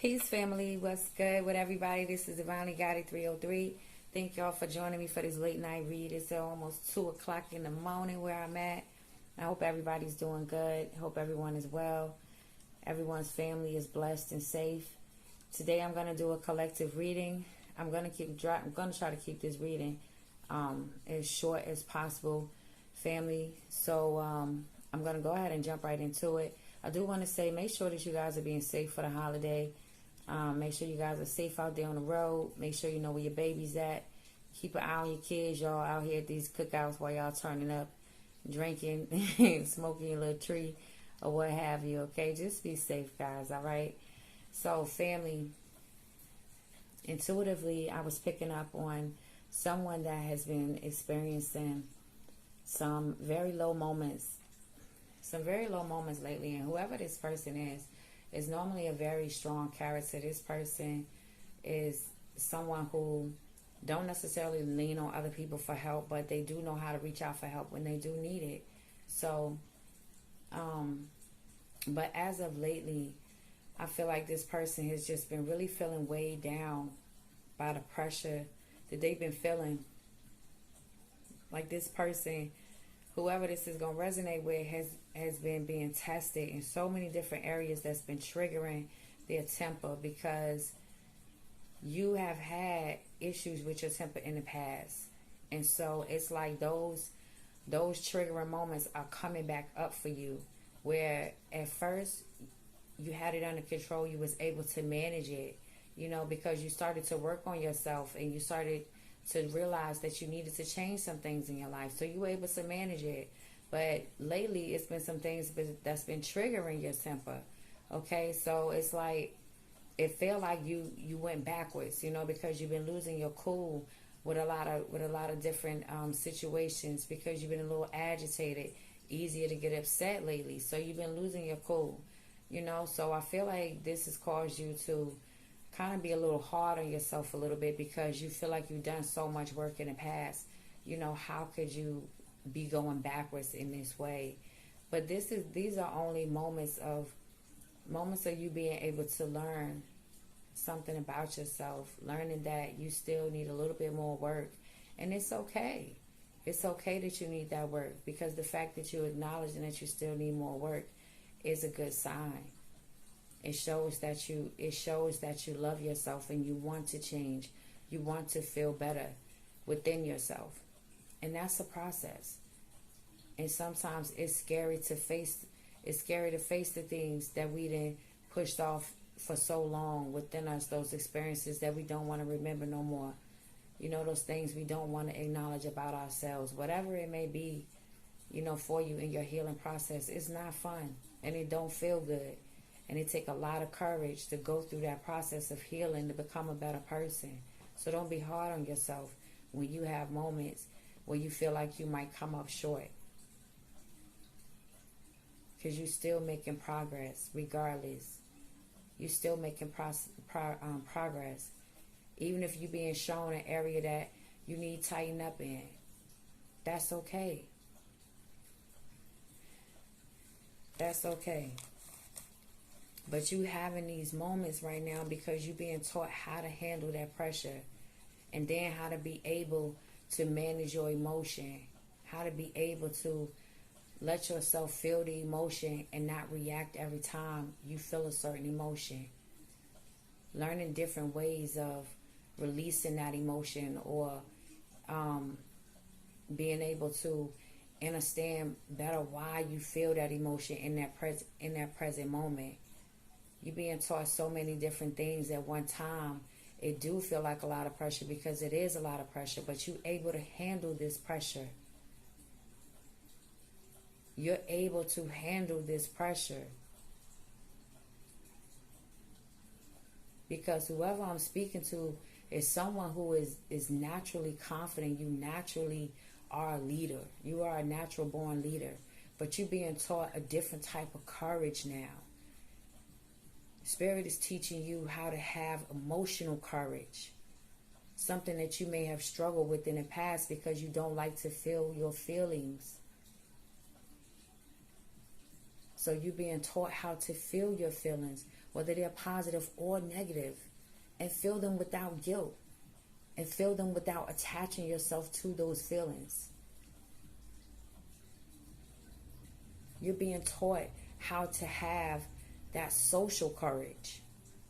Peace, family. What's good with everybody? This is Divinely Guided 303. Thank y'all for joining me for this late night read. It's almost 2 o'clock in the morning where I'm at. I hope everybody's doing good. Hope everyone is well. Everyone's family is blessed and safe. Today I'm going to do a collective reading. I'm going to try to keep this reading as short as possible, family. So I'm going to go ahead and jump right into it. I do want to say, make sure that you guys are being safe for the holiday. Make sure you guys are safe out there on the road. Make sure you know where your baby's at. Keep an eye on your kids. Y'all out here at these cookouts while y'all turning up, drinking, smoking your little tree or what have you, okay? Just be safe, guys, all right? So, family, intuitively, I was picking up on someone that has been experiencing some very low moments lately, and whoever this person is normally a very strong character. This person is someone who don't necessarily lean on other people for help, but they do know how to reach out for help when they do need it. So, but as of lately, I feel like this person has just been really feeling weighed down by the pressure that they've been feeling. Like this person, whoever this is going to resonate with, has been being tested in so many different areas that's been triggering their temper, because you have had issues with your temper in the past. And so it's like those triggering moments are coming back up for you, where at first you had it under control, you was able to manage it, because you started to work on yourself and you started to realize that you needed to change some things in your life. So you were able to manage it. But lately, it's been some things that's been triggering your temper. Okay, so it's like it felt like you went backwards, because you've been losing your cool with a lot of different situations, because you've been a little agitated, easier to get upset lately. So you've been losing your cool, So I feel like this has caused you to kind of be a little hard on yourself a little bit, because you feel like you've done so much work in the past. How could you be going backwards in this way? But these are only moments of you being able to learn something about yourself, learning that you still need a little bit more work. And it's okay. It's okay that you need that work, because the fact that you're acknowledging that you still need more work is a good sign. It shows that you love yourself and you want to change. You want to feel better within yourself. And that's a process. And sometimes it's scary to face the things that we then pushed off for so long within us, those experiences that we don't want to remember no more. Those things we don't want to acknowledge about ourselves. Whatever it may be, for you in your healing process, it's not fun and it don't feel good. And it takes a lot of courage to go through that process of healing to become a better person. So don't be hard on yourself when you have moments where you feel like you might come up short. Because you're still making progress regardless. You're still making progress. Even if you're being shown an area that you need to tighten up in. That's okay. That's okay. But you having these moments right now because you're being taught how to handle that pressure, and then how to be able to manage your emotion, how to be able to let yourself feel the emotion and not react every time you feel a certain emotion. Learning different ways of releasing that emotion, or being able to understand better why you feel that emotion in that present moment. You're being taught so many different things at one time. It do feel like a lot of pressure, because it is a lot of pressure, but you're able to handle this pressure. You're able to handle this pressure. Because whoever I'm speaking to is someone who is naturally confident. You naturally are a leader. You are a natural born leader. But you're being taught a different type of courage now. Spirit is teaching you how to have emotional courage. Something that you may have struggled with in the past because you don't like to feel your feelings. So you're being taught how to feel your feelings, whether they're positive or negative, and feel them without guilt, and feel them without attaching yourself to those feelings. You're being taught how to have that social courage,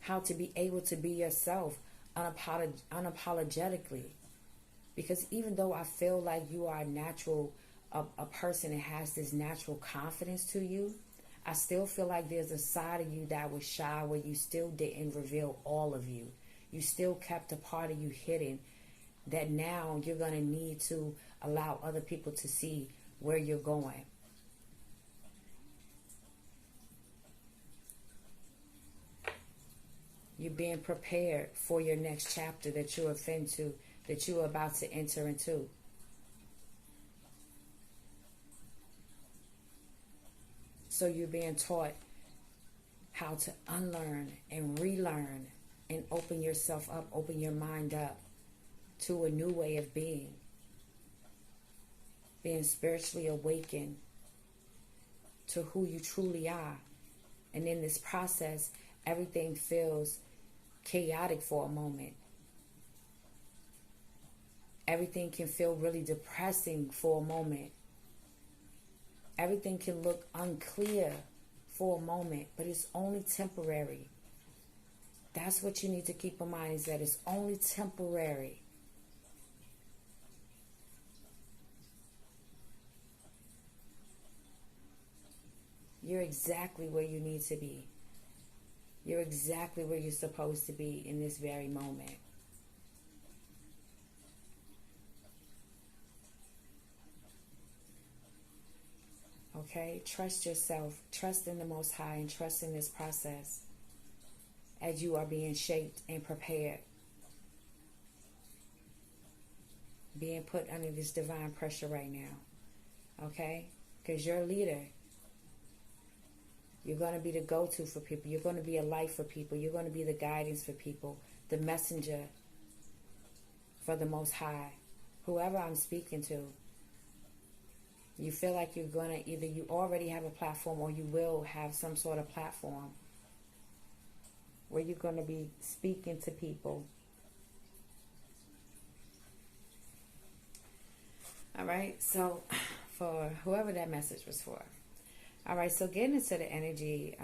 how to be able to be yourself unapologetically. Because even though I feel like you are a person that has this natural confidence to you, I still feel like there's a side of you that was shy, where you still didn't reveal all of you. You still kept a part of you hidden, that now you're going to need to allow other people to see where you're going. You're being prepared for your next chapter that you're about to enter into. So you're being taught how to unlearn and relearn and open yourself up, open your mind up to a new way of being spiritually awakened to who you truly are. And in this process, everything feels chaotic for a moment. Everything can feel really depressing for a moment. Everything can look unclear for a moment, but it's only temporary. That's what you need to keep in mind, is that it's only temporary. You're exactly where you need to be. You're exactly where you're supposed to be in this very moment. Okay? Trust yourself. Trust in the Most High, and trust in this process as you are being shaped and prepared. Being put under this divine pressure right now. Okay? Because you're a leader. You're going to be the go-to for people. You're going to be a light for people. You're going to be the guidance for people. The messenger for the Most High. Whoever I'm speaking to. You feel like you're going to, either you already have a platform, or you will have some sort of platform where you're going to be speaking to people. All right. So for whoever that message was for. All right, so getting into the energy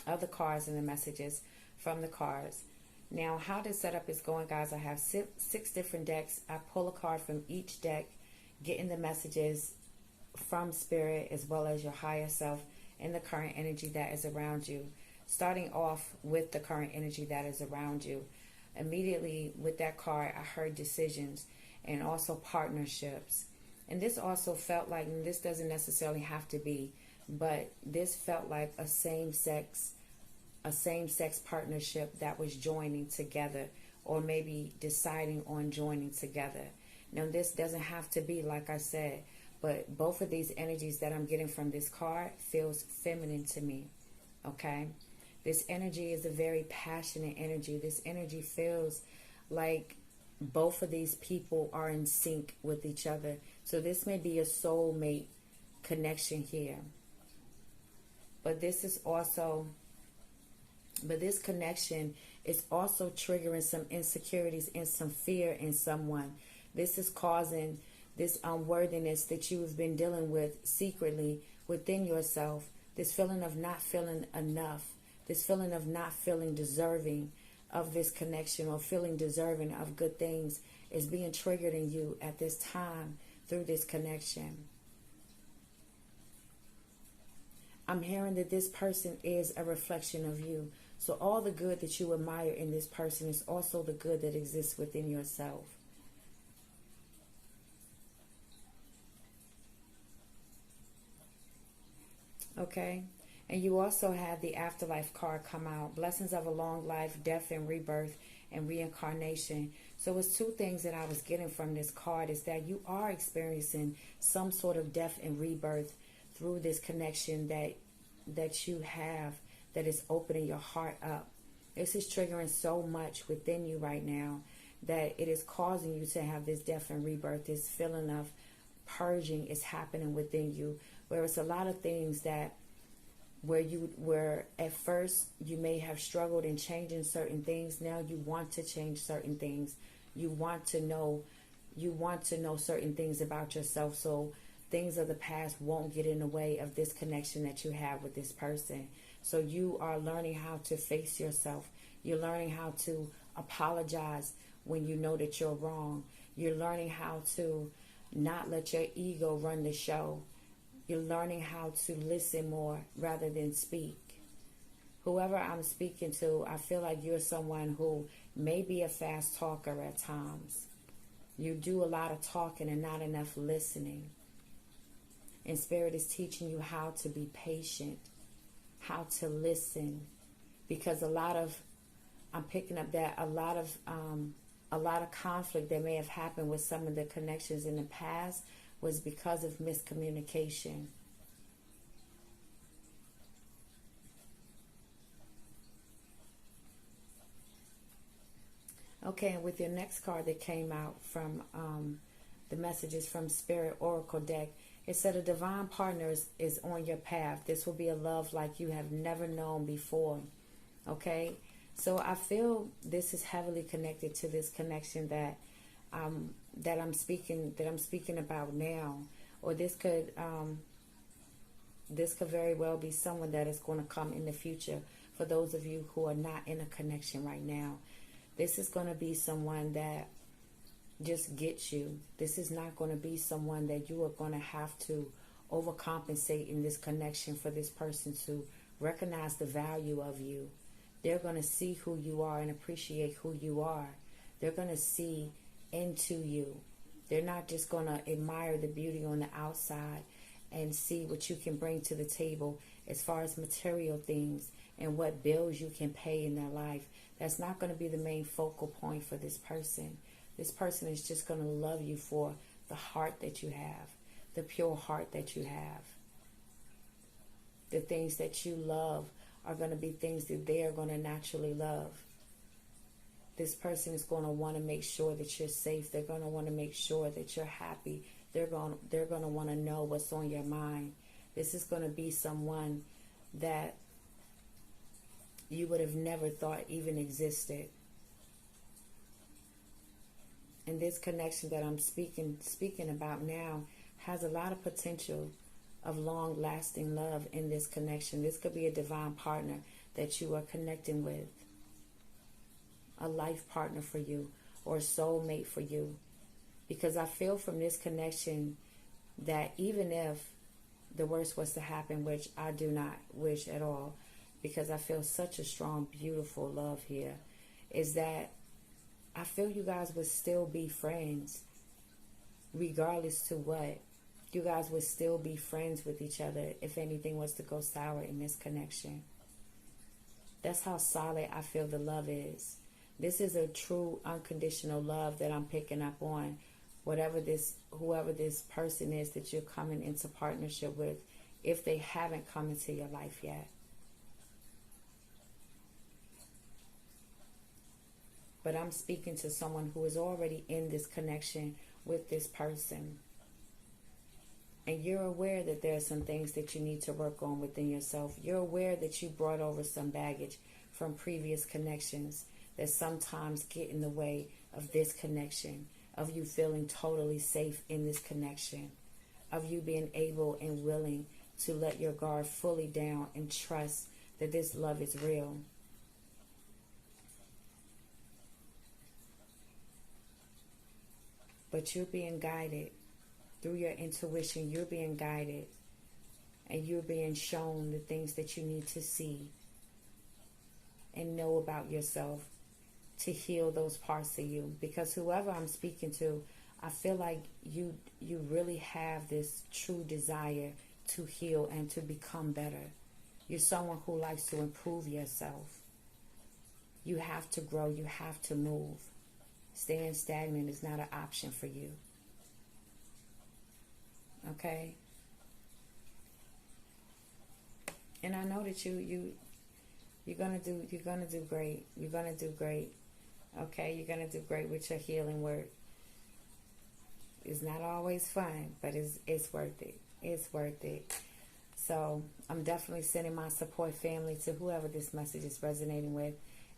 of the cards and the messages from the cards. Now, how this setup is going, guys, I have six different decks. I pull a card from each deck, getting the messages from Spirit as well as your higher self and the current energy that is around you. Starting off with the current energy that is around you. Immediately with that card, I heard decisions and also partnerships. And this also felt like, and this doesn't necessarily have to be, but this felt like a same-sex partnership that was joining together, or maybe deciding on joining together. Now, this doesn't have to be, like I said, but both of these energies that I'm getting from this card feels feminine to me, okay? This energy is a very passionate energy. This energy feels like both of these people are in sync with each other. So this may be a soulmate connection here. But this connection is also triggering some insecurities and some fear in someone. This is causing this unworthiness that you have been dealing with secretly within yourself. This feeling of not feeling enough. This feeling of not feeling deserving of this connection, or feeling deserving of good things, is being triggered in you at this time through this connection. I'm hearing that this person is a reflection of you. So all the good that you admire in this person is also the good that exists within yourself. Okay? And you also have the afterlife card come out. Blessings of a long life, death and rebirth, and reincarnation. So it's two things that I was getting from this card, is that you are experiencing some sort of death and rebirth through this connection that you have, that is opening your heart up. This is triggering so much within you right now that it is causing you to have this death and rebirth. This feeling of purging is happening within you, where it's a lot of things that where at first you may have struggled in changing certain things. Now you want to change certain things. You want to know certain things about yourself, so things of the past won't get in the way of this connection that you have with this person. So you are learning how to face yourself. You're learning how to apologize when you know that you're wrong. You're learning how to not let your ego run the show. You're learning how to listen more rather than speak. Whoever I'm speaking to, I feel like you're someone who may be a fast talker at times. You do a lot of talking and not enough listening. And Spirit is teaching you how to be patient, how to listen. Because I'm picking up that a lot of conflict that may have happened with some of the connections in the past was because of miscommunication. Okay, and with your next card that came out from the messages from Spirit Oracle deck, it said a divine partner is on your path. This will be a love like you have never known before. Okay, so I feel this is heavily connected to this connection that I'm speaking about now, or this could very well be someone that is going to come in the future. For those of you who are not in a connection right now, this is going to be someone that just gets you. This is not going to be someone that you are going to have to overcompensate in this connection for this person to recognize the value of you. They're going to see who you are and appreciate who you are. They're going to see into you. They're not just going to admire the beauty on the outside and see what you can bring to the table as far as material things and what bills you can pay in their life. That's not going to be the main focal point for this person. This person is just going to love you for the heart that you have, the pure heart that you have. The things that you love are going to be things that they are going to naturally love. This person is going to want to make sure that you're safe. They're going to want to make sure that you're happy. They're going to want to know what's on your mind. This is going to be someone that you would have never thought even existed. And this connection that I'm speaking about now has a lot of potential of long-lasting love in this connection. This could be a divine partner that you are connecting with, a life partner for you, or a soulmate for you. Because I feel from this connection that even if the worst was to happen, which I do not wish at all, because I feel such a strong, beautiful love here, is that I feel you guys would still be friends, regardless to what. You guys would still be friends with each other if anything was to go sour in this connection. That's how solid I feel the love is. This is a true unconditional love that I'm picking up on. Whoever this person is that you're coming into partnership with, if they haven't come into your life yet. But I'm speaking to someone who is already in this connection with this person. And you're aware that there are some things that you need to work on within yourself. You're aware that you brought over some baggage from previous connections that sometimes get in the way of this connection, of you feeling totally safe in this connection, of you being able and willing to let your guard fully down and trust that this love is real. But you're being guided through your intuition. You're being guided and you're being shown the things that you need to see and know about yourself to heal those parts of you. Because whoever I'm speaking to, I feel like you really have this true desire to heal and to become better. You're someone who likes to improve yourself. You have to grow. You have to move. Staying stagnant is not an option for you. Okay? And I know that you're gonna do great. You're gonna do great. Okay? You're gonna do great with your healing work. It's not always fun, but it's worth it. It's worth it. So I'm definitely sending my support, family, to whoever this message is resonating with.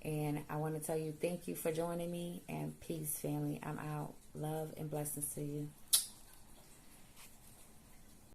And I want to tell you thank you for joining me, and peace, family. I'm out. Love and blessings to you.